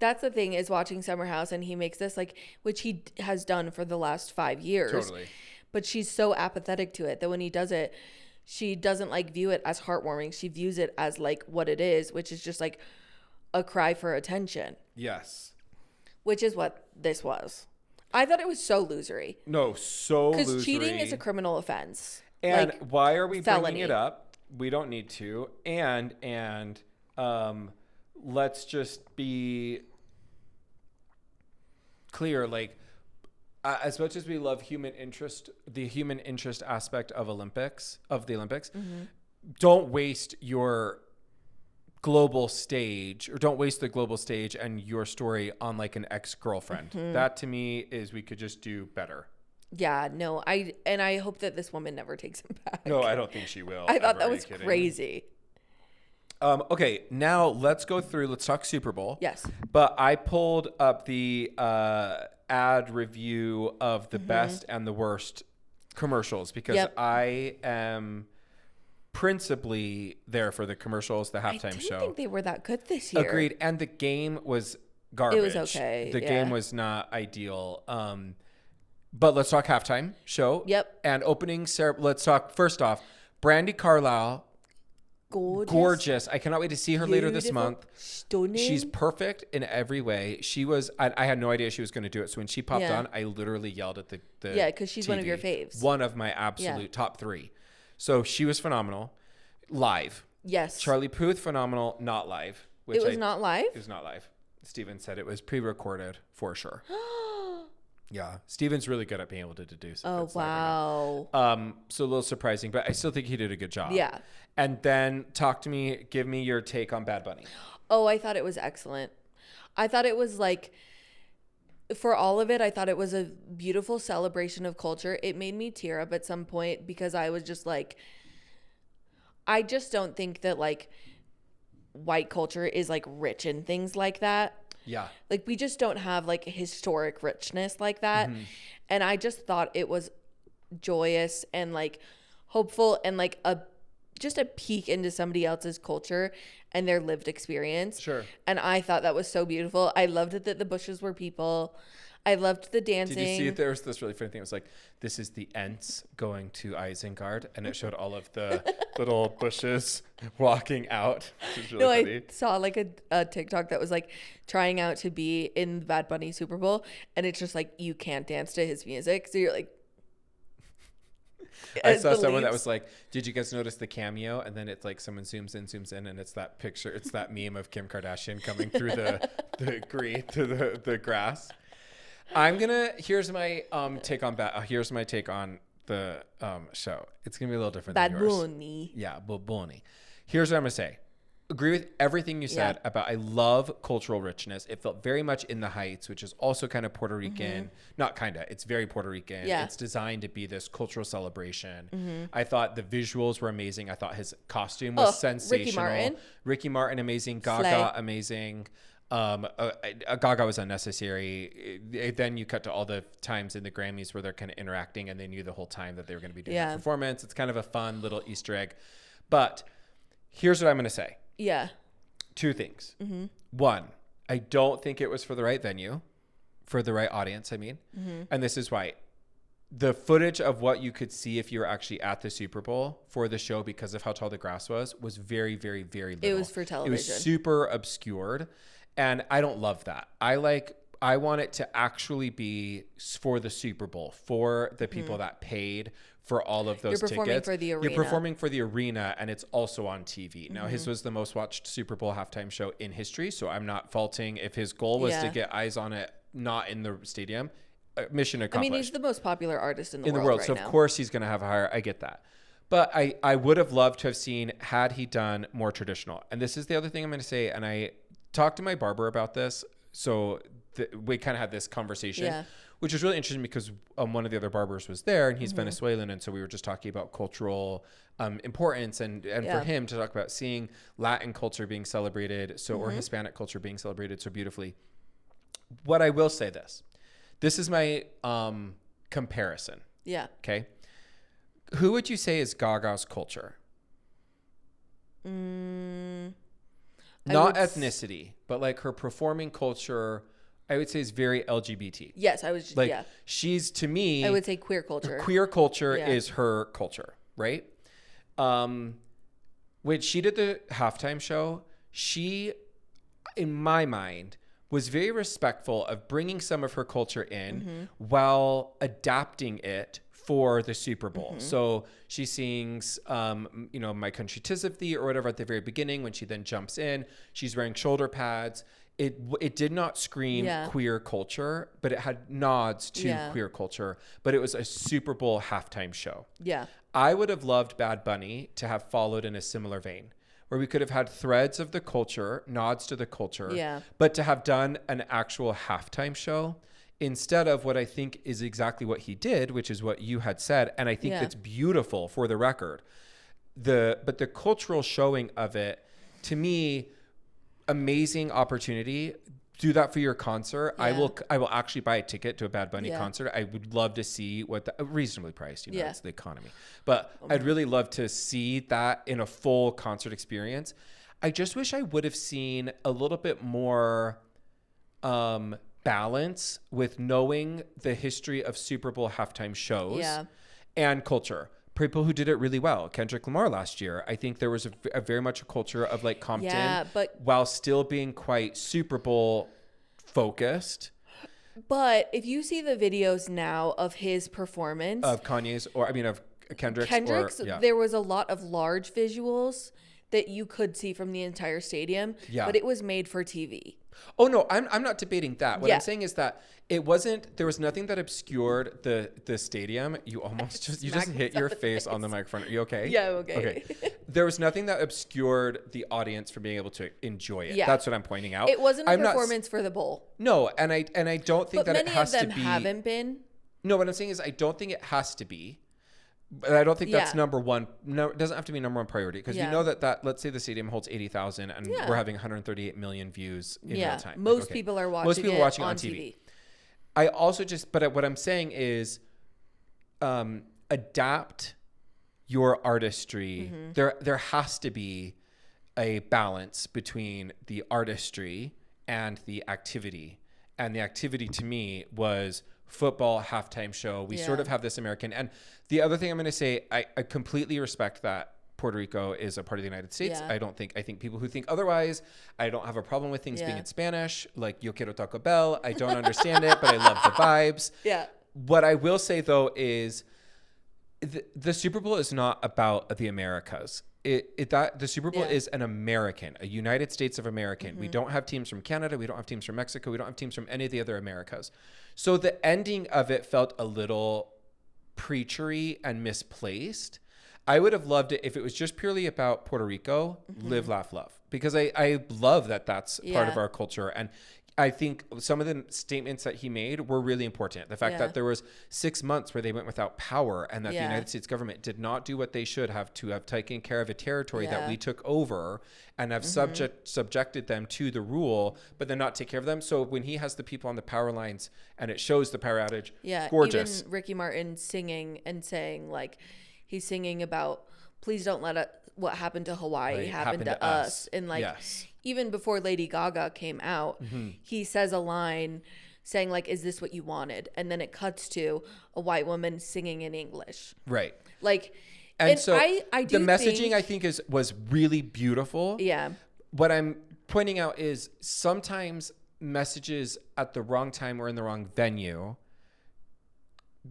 That's the thing is watching Summer House, and he makes this which he has done for the last 5 years. Totally. But she's so apathetic to it that when he does it, she doesn't view it as heartwarming. She views it as what it is, which is just a cry for attention. Yes. Which is what this was. I thought it was so losery. No, so losery. Because cheating is a criminal offense. And why are we felony. bringing it up? We don't need to. And let's just be clear. As much as we love human interest, the human interest aspect of the Olympics, don't waste your global stage, or don't waste the global stage and your story on an ex-girlfriend. That to me is, we could just do better. Yeah, no, I hope that this woman never takes him back. No, I don't think she will. I thought ever. that Are was you kidding? crazy. Okay, now let's go through. Let's talk Super Bowl. Yes. But I pulled up the ad review of the best and the worst commercials because I am principally there for the commercials, the halftime show. I didn't think they were that good this year. Agreed. And the game was garbage. It was okay. The game was not ideal. But let's talk halftime show. Yep. And opening ceremony. Let's talk first off, Brandi Carlile. Gorgeous. I cannot wait to see her later this month. Stunning. She's perfect in every way. She was, I had no idea she was going to do it. So when she popped on, I literally yelled at the yeah, because she's TV. one of your faves. One of my absolute top 3. So she was phenomenal. Live. Yes. Charlie Puth, phenomenal. Not live. It was not live? It was not live. Steven said it was pre-recorded for sure. Yeah. Steven's really good at being able to deduce. Oh, wow. So a little surprising, but I still think he did a good job. Yeah. And then give me your take on Bad Bunny. Oh, I thought it was excellent. I thought it was like, for all of it, I thought it was a beautiful celebration of culture. It made me tear up at some point because I was just like, I just don't think that like white culture is like rich in things like that. Yeah. Like we just don't have like historic richness like that. And I just thought it was joyous and like hopeful and like just a peek into somebody else's culture and their lived experience. Sure. And I thought that was so beautiful. I loved it that the bushes were people. I loved the dancing. Did you see there was this really funny thing? It was like, this is the Ents going to Isengard, and it showed all of the little bushes walking out. Which was really funny. I saw like a TikTok that was like trying out to be in the Bad Bunny Super Bowl, and it's just like you can't dance to his music, so you're like. I saw someone that was like, did you guys notice the cameo? And then it's like someone zooms in, and it's that picture, it's that meme of Kim Kardashian coming through the grass. Here's my take on the show. It's gonna be a little different than yours. Bad Bunny. Yeah, Bad Bunny. Here's what I'm gonna say. Agree with everything you said about I love cultural richness. It felt very much in the Heights, which is also kind of Puerto Rican. Not kind of. It's very Puerto Rican. Yeah. It's designed to be this cultural celebration. I thought the visuals were amazing. I thought his costume was sensational. Ricky Martin, amazing. Gaga, Slay. amazing. Gaga was unnecessary. Then you cut to all the times in the Grammys where they're kind of interacting and they knew the whole time that they were going to be doing a performance. It's kind of a fun little Easter egg. But here's what I'm going to say. Yeah. 2 things. One, I don't think it was for the right venue, for the right audience, I mean. And this is why. The footage of what you could see if you were actually at the Super Bowl for the show because of how tall the grass was very, very, very little. It was for television. It was super obscured. And I don't love that. I want it to actually be for the Super Bowl, for the people that paid for all of those tickets. You're performing for the arena. You're performing for the arena, and it's also on TV. Now, his was the most watched Super Bowl halftime show in history, so I'm not faulting if his goal was to get eyes on it, not in the stadium. Mission accomplished. I mean, he's the most popular artist in the world right so now. Of course he's going to have a higher. I get that. But I would have loved to have seen, had he done more traditional. And this is the other thing I'm going to say, and I talked to my barber about this, so we kind of had this conversation, which was really interesting because one of the other barbers was there, and he's Venezuelan, and so we were just talking about cultural importance, and for him to talk about seeing Latin culture being celebrated, or Hispanic culture being celebrated so beautifully. What I will say this is my comparison. Yeah. Okay. Who would you say is Gaga's culture? Not ethnicity, but like her performing culture, I would say is very LGBT. Yes, I was just, like she's, to me, I would say queer culture. Queer culture is her culture, right? When she did the halftime show, she, in my mind, was very respectful of bringing some of her culture in while adapting it for the Super Bowl. So she sings, My Country 'Tis of Thee or whatever at the very beginning. When she then jumps in, she's wearing shoulder pads. It did not scream queer culture, but it had nods to queer culture. But it was a Super Bowl halftime show. Yeah. I would have loved Bad Bunny to have followed in a similar vein, where we could have had threads of the culture, nods to the culture, but to have done an actual halftime show instead of what I think is exactly what he did, which is what you had said. And I think that's beautiful for the record. But the cultural showing of it, to me, amazing opportunity. Do that for your concert. Yeah. I will actually buy a ticket to a Bad Bunny concert. I would love to see what reasonably priced, it's the economy. But I'd really love to see that in a full concert experience. I just wish I would have seen a little bit more balance with knowing the history of Super Bowl halftime shows and culture. People who did it really well. Kendrick Lamar last year. I think there was a very much a culture of like Compton, but while still being quite Super Bowl focused. But if you see the videos now of his performance Of Kanye's, of Kendrick's, there was a lot of large visuals that you could see from the entire stadium, but it was made for TV. Oh no, I'm not debating that. What I'm saying is that there was nothing that obscured the stadium. You almost just hit your face on the microphone. Are you okay? Yeah, I'm okay. There was nothing that obscured the audience from being able to enjoy it. Yeah. That's what I'm pointing out. It wasn't a performance for the bowl. No, and I don't think but that it has to be. Many of them haven't been. No, what I'm saying is I don't think it has to be. But I don't think that's number one. No, it doesn't have to be number one priority because you know that let's say the stadium holds 80,000 and we're having 138 million views in real time. Most people are watching it on TV. I also but what I'm saying is adapt your artistry. There has to be a balance between the artistry and the activity. And the activity to me was football halftime show. We sort of have this American. And the other thing I'm going to say, I completely respect that Puerto Rico is a part of the United States. Yeah. I think people who think otherwise, I don't have a problem with things being in Spanish, like Yo Quiero Taco Bell. I don't understand it, but I love the vibes. Yeah. What I will say though is the Super Bowl is not about the Americas. The Super Bowl is an American, a United States of American. We don't have teams from Canada. We don't have teams from Mexico. We don't have teams from any of the other Americas. So the ending of it felt a little preachery and misplaced. I would have loved it if it was just purely about Puerto Rico, live, laugh, love. Because I love that that's part of our culture. And I think some of the statements that he made were really important. The fact that there was 6 months where they went without power and that the United States government did not do what they should have to have taken care of a territory that we took over and have subjected them to the rule, but then not take care of them. So when he has the people on the power lines and it shows the power outage, gorgeous. Even Ricky Martin singing and saying like, he's singing about, please don't let what happened to Hawaii happen to us. And like, even before Lady Gaga came out, he says a line saying like, is this what you wanted? And then it cuts to a white woman singing in English. Right. Like, and so I do the messaging I think was really beautiful. Yeah. What I'm pointing out is sometimes messages at the wrong time or in the wrong venue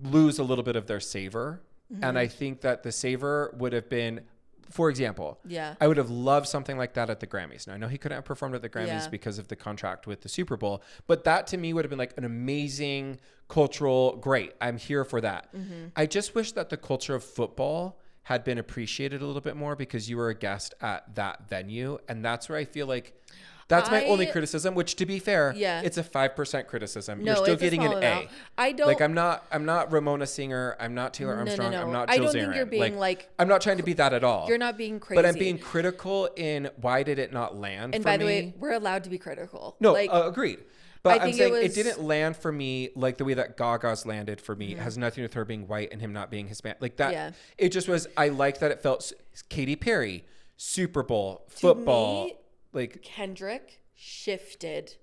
lose a little bit of their savor. And I think that the savor would have been, for example, I would have loved something like that at the Grammys. Now, I know he couldn't have performed at the Grammys because of the contract with the Super Bowl, but that to me would have been like an amazing cultural, great. I'm here for that. I just wish that the culture of football had been appreciated a little bit more because you were a guest at that venue. And that's where I feel like that's my only criticism, which to be fair, it's a 5% criticism. No, you're still it's getting an amount. A. I don't like I'm not Ramona Singer, I'm not Taylor Armstrong, No. I'm not I Jill don't Zarin. think you're being like I'm not trying to be that at all. You're not being crazy. But I'm being critical in why did it not land and for me. by the way, we're allowed to be critical. No, like, agreed. But I'm saying it was, didn't land for me like the way that Gaga's landed for me. It has nothing with her being white and him not being Hispanic. Like that. It just was, I like that it felt Katy Perry, Super Bowl, football. Me, like Kendrick shifted.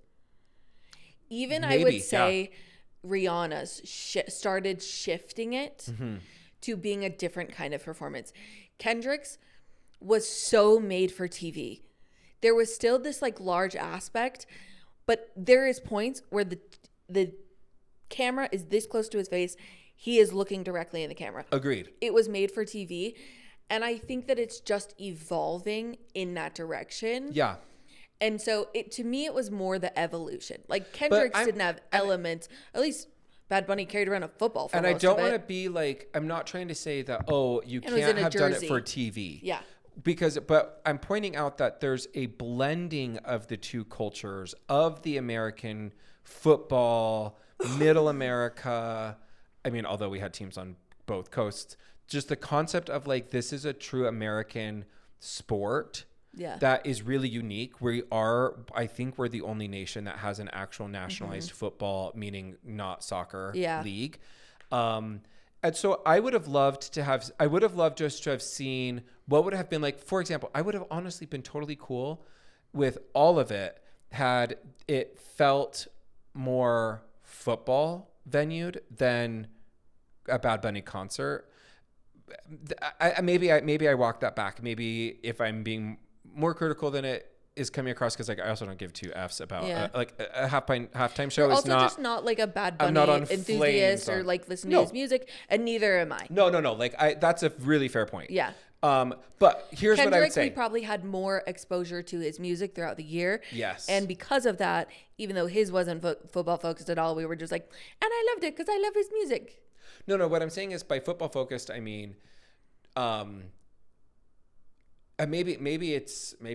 Even Maybe, I would say Rihanna's started shifting it to being a different kind of performance. Kendrick's was so made for TV. There was still this like large aspect, but there is points where the camera is this close to his face. He is looking directly in the camera. Agreed. It was made for TV. And I think that it's just evolving in that direction. Yeah. And so to me, it was more the evolution. Like Kendrick's didn't have elements. At least Bad Bunny carried around a football for most of it. And I don't want to be like, I'm not trying to say that, you can't have done it for TV. Yeah. But I'm pointing out that there's a blending of the two cultures of the American football, middle America. I mean, although we had teams on both coasts, just the concept of like, this is a true American sport that is really unique. I think we're the only nation that has an actual nationalized football, meaning not soccer league. And so I would have loved just to have seen what would have been like. For example, I would have honestly been totally cool with all of it had it felt more football venued than a Bad Bunny concert. Maybe I walk that back. Maybe if I'm being more critical than it is coming across, because like I also don't give two F's about like a halftime show. You're also not just not like a Bad Bunny enthusiast or like listen to his music, and neither am I. No. Like that's a really fair point. Yeah. But here's Kendrick, what I would say. we probably had more exposure to his music throughout the year. Yes. And because of that, even though his wasn't football focused at all, we were just like, and I loved it because I love his music. No. What I'm saying is by football focused, I mean, maybe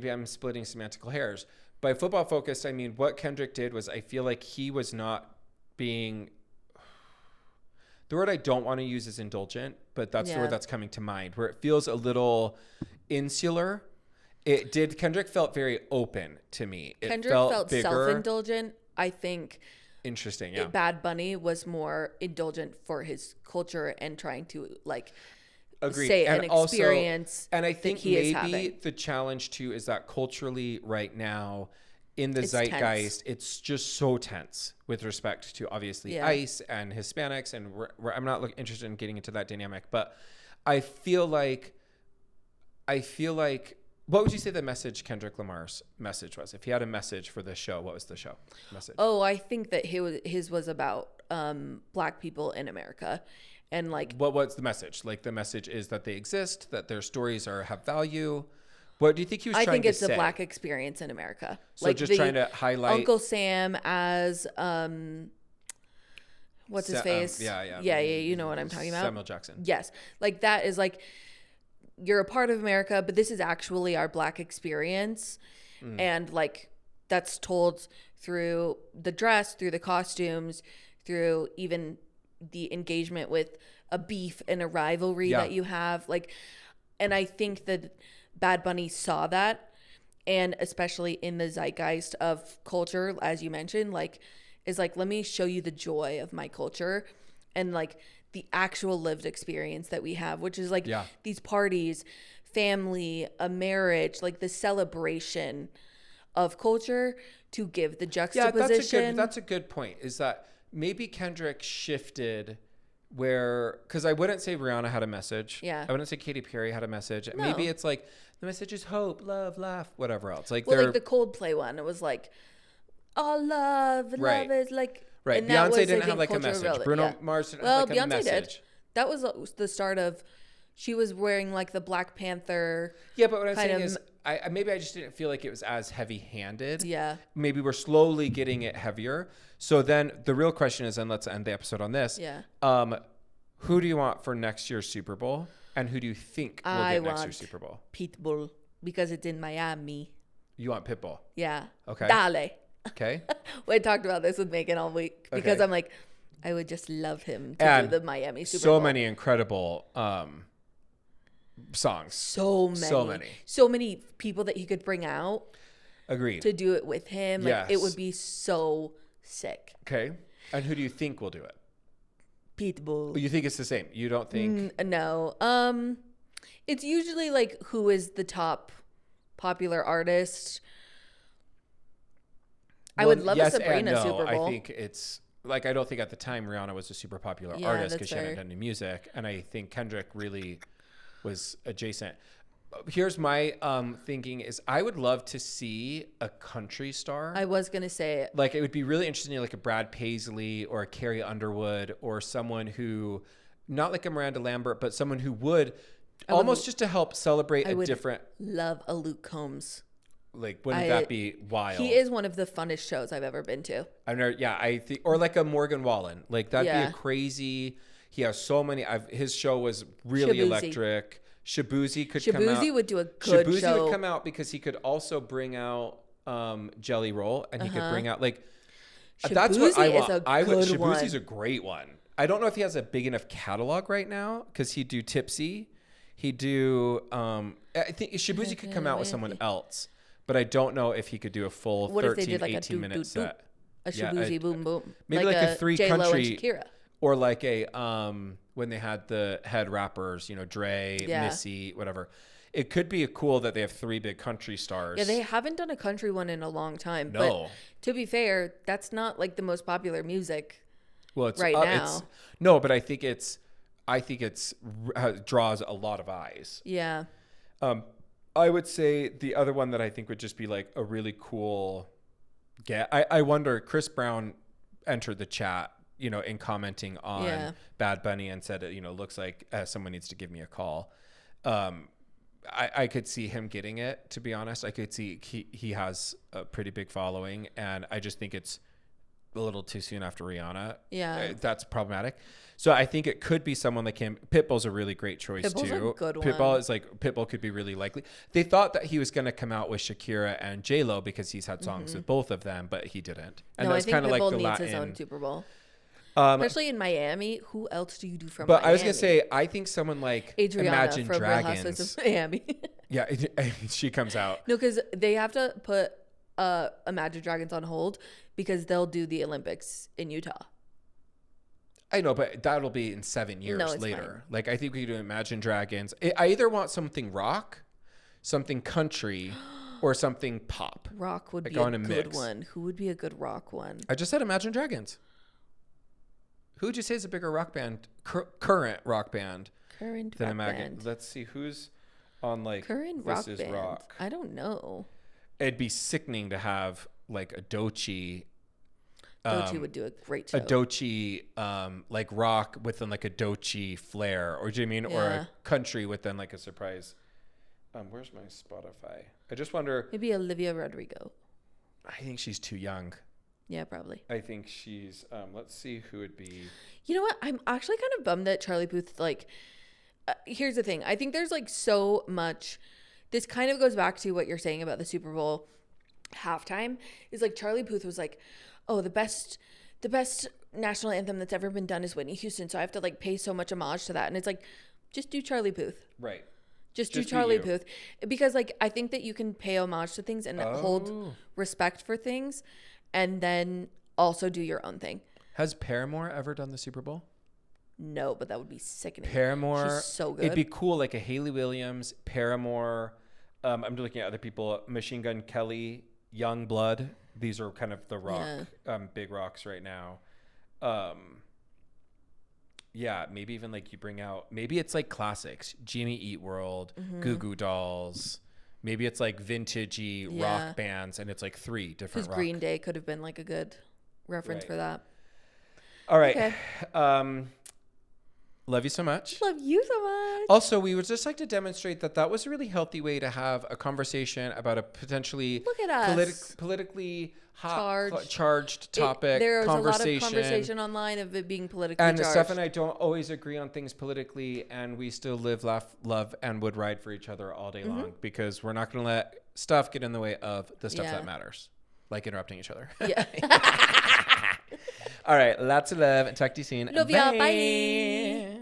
I'm splitting semantical hairs. By football focused, I mean, what Kendrick did was I feel like he was not being, the word I don't want to use is indulgent, but that's the word that's coming to mind, where it feels a little insular. Kendrick felt very open to me. Kendrick felt self-indulgent. I think interesting. Yeah. Bad Bunny was more indulgent for his culture and trying to like Agreed. say and an also, experience. And I think that he is maybe having. the challenge too is that culturally right now in the zeitgeist, it's just so tense with respect to obviously ICE and Hispanics, and I'm not interested in getting into that dynamic, but I feel like what would you say the message Kendrick Lamar's message was? If he had a message for this show, what was the show message? Oh, I think that his was about Black people in America. And like, what's the message? Like the message is that they exist, that their stories have value. What do you think he was trying to say? I think it's a Black experience in America. So like just trying to highlight Uncle Sam as what's his face? Yeah. You know what I'm talking about. Samuel Jackson. Yes, like that is like, you're a part of America, but this is actually our Black experience, and like that's told through the dress, through the costumes, through even the engagement with a beef and a rivalry that you have, like, and I think that Bad Bunny saw that, and especially in the zeitgeist of culture, as you mentioned, like, is like, let me show you the joy of my culture and like the actual lived experience that we have, which is like these parties, family, a marriage, like the celebration of culture, to give the juxtaposition. Yeah, that's a good point, is that maybe Kendrick shifted where, because I wouldn't say Rihanna had a message. Yeah. I wouldn't say Katy Perry had a message. No. Maybe it's like the message is hope, love, laugh, whatever else. Like, like the Coldplay one, it was like, all love is like. Right. And Beyonce was, didn't have like a message. Bruno Mars didn't have like a message. Beyonce did. That was the start of, she was wearing like the Black Panther. Yeah, but what I'm saying is, maybe I just didn't feel like it was as heavy-handed. Yeah. Maybe we're slowly getting it heavier. So then the real question is, and let's end the episode on this. Yeah. Who do you want for next year's Super Bowl? And who do you think will get next year's Super Bowl? Pitbull, because it's in Miami. You want Pitbull? Yeah. Okay. Dale. Okay. We talked about this with Megan all week because I'm like, I would just love him to do the Miami Super Bowl. So many incredible songs. So many people that he could bring out. Agreed. To do it with him. Like, it would be so sick. Okay. And who do you think will do it? Pitbull. You think it's the same? You don't think? No. It's usually like, who is the top popular artist? I would love a Sabrina Super Bowl. I think it's like, I don't think at the time Rihanna was a super popular artist because she hadn't done any music, and I think Kendrick really was adjacent. Here's my thinking is, I would love to see a country star. I was gonna say it. Like, it would be really interesting, like a Brad Paisley or a Carrie Underwood, or someone who, not like a Miranda Lambert, but someone who would almost just to help celebrate a different. Love a Luke Combs. Like, wouldn't that be wild? He is one of the funnest shows I've ever been to. I think, or like a Morgan Wallen. Like, that'd be a crazy. He has so many. His show was really electric. Shabuzi could come out. Shabuzi would do a good show. Shabuzi would come out because he could also bring out Jelly Roll, and he could bring out like. That's what I want. Good one. Shabuzi's a great one. I don't know if he has a big enough catalog right now because he'd do Tipsy. He'd do. I think Shabuzi could come out with someone else, but I don't know if he could do a full 13, 18-minute set. A Shabuzi boom boom. Maybe like a three J-Lo country. and Shakira. Or like a when they had the head rappers, Dre, Missy, whatever. It could be cool that they have 3 big country stars. Yeah, they haven't done a country one in a long time. No. But to be fair, that's not like the most popular music. Well, it's right now. No, but I think it's draws a lot of eyes. Yeah. I would say the other one that I think would just be like a really cool get. I wonder, Chris Brown entered the chat, in commenting on Bad Bunny and said, looks like someone needs to give me a call. I could see him getting it, to be honest. I could see he has a pretty big following, and I just think it's a little too soon after Rihanna. Yeah. That's problematic. So I think it could be someone that can. Pitbull's a really great choice Pitbull's too. a good one. Pitbull could be really likely. They thought that he was going to come out with Shakira and J-Lo because he's had songs with both of them, but he didn't. And no, that's I think kind of Pitbull like the needs Latin. his own Super Bowl. Especially in Miami. Who else do you do from Miami? But I was going to say, I think someone like Adriana Imagine from Real Dragons. Housewives of Miami. Yeah, she comes out. No, because they have to put Imagine Dragons on hold because they'll do the Olympics in Utah. I know, but that'll be in 7 years later. Fine. Like, I think we could do Imagine Dragons. I either want something rock, something country, or something pop. Rock would be a good one. Who would be a good rock one? I just said Imagine Dragons. Who would you say is a bigger rock band, current rock band? Current rock band. Let's see who's on like current This rock Is band. Rock. I don't know. It'd be sickening to have like a Doechii. Doechii would do a great show. A Doechii, like rock within like a Doechii flair, or do you mean, or a country within like a surprise? Where's my Spotify? I just wonder. Maybe Olivia Rodrigo. I think she's too young. Yeah, probably. I think she's. Let's see who would be. You know what? I'm actually kind of bummed that Charlie Puth. Like, here's the thing. I think there's like so much. This kind of goes back to what you're saying about the Super Bowl halftime. Is like Charlie Puth was like, oh, the best national anthem that's ever been done is Whitney Houston. So I have to like pay so much homage to that. And it's like, just do Charlie Puth. Right. Just do Charlie Puth. Because like, I think that you can pay homage to things and hold respect for things and then also do your own thing. Has Paramore ever done the Super Bowl? No, but that would be sickening. Paramore. She's so good. It'd be cool, like a Hayley Williams, Paramore. I'm looking at other people. Machine Gun Kelly, Young Blood. These are kind of the rock, big rocks right now. Yeah, maybe even like you bring out, maybe it's like classics, Jimmy Eat World, Goo Goo Dolls. Maybe it's like vintagey rock bands, and it's like 3 different rock. Green Day could have been like a good reference for that. All right. Okay. Love you so much. Love you so much. Also, we would just like to demonstrate that was a really healthy way to have a conversation about a potentially politically charged topic. There's a lot of conversation online of it being politically charged. And Steph and I don't always agree on things politically, and we still live, laugh, love, and would ride for each other all day long because we're not going to let stuff get in the way of the stuff that matters, like interrupting each other. Yeah. All right. Lots of love, and talk to you soon. Love ya. Bye.